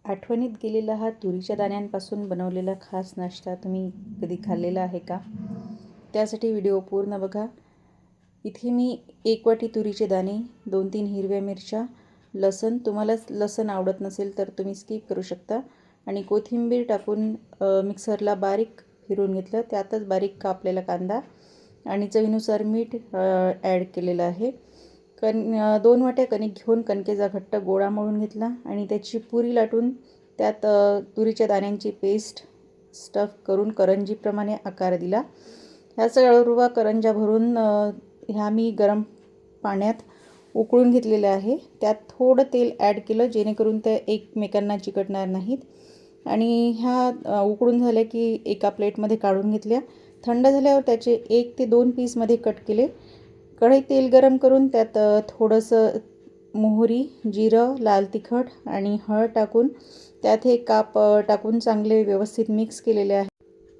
आठवणीत गेलेला हा तुरीच्या दाण्यांपासून बनवलेला खास नाश्ता तुम्ही कधी खाल्लेला आहे का? त्यासाठी व्हिडिओ पूर्ण बघा. इथे मी 1 वाटी तुरीचे दाणे, 2-3 हिरव्या मिरच्या, लसण, तुम्हाला लसण आवडत नसेल तर तुम्ही स्किप करू शकता, आणि कोथिंबीर टाकून मिक्सरला बारीक फिरवून घेतलं. त्यातच बारीक कापलेला कांदा आणि चवीनुसार मीठ ॲड केलेलं आहे. 2 वाट्या कणिक घेऊन कणकेचा घट्ट गोळा मळून घेतला आणि त्याची पुरी लाटून त्यात तुरीच्या दाण्यांची पेस्ट स्टफ करून करंजीप्रमाणे आकार दिला. ह्या सर्व करंज्या भरून ह्या मी गरम पाण्यात उकळून घेतलेल्या आहे. त्यात थोडं तेल ॲड केलं जेणेकरून त्या एकमेकांना चिकटणार नाहीत. आणि ह्या उकळून झाल्या की एका प्लेटमध्ये काढून घेतल्या. थंड झाल्यावर त्याचे 1 ते 2 पीसमध्ये कट केले. कढईत तेल गरम करून त्यात थोडंसं मोहरी, जिरं, लाल तिखट आणि हळद टाकून त्यात हे काप टाकून चांगले व्यवस्थित मिक्स केलेले आहे.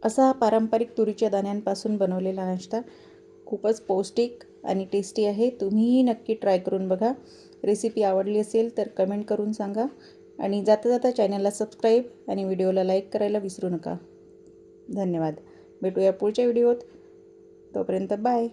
असा हा पारंपरिक तुरीच्या दाण्यांपासून बनवलेला नाश्ता खूपच पौष्टिक आणि टेस्टी आहे. तुम्हीही नक्की ट्राय करून बघा. रेसिपी आवडली असेल तर कमेंट करून सांगा, आणि जाता जाता चॅनलला सबस्क्राईब आणि व्हिडिओला लाईक करायला विसरू नका. धन्यवाद. भेटूया पुढच्या व्हिडिओत. तोपर्यंत बाय.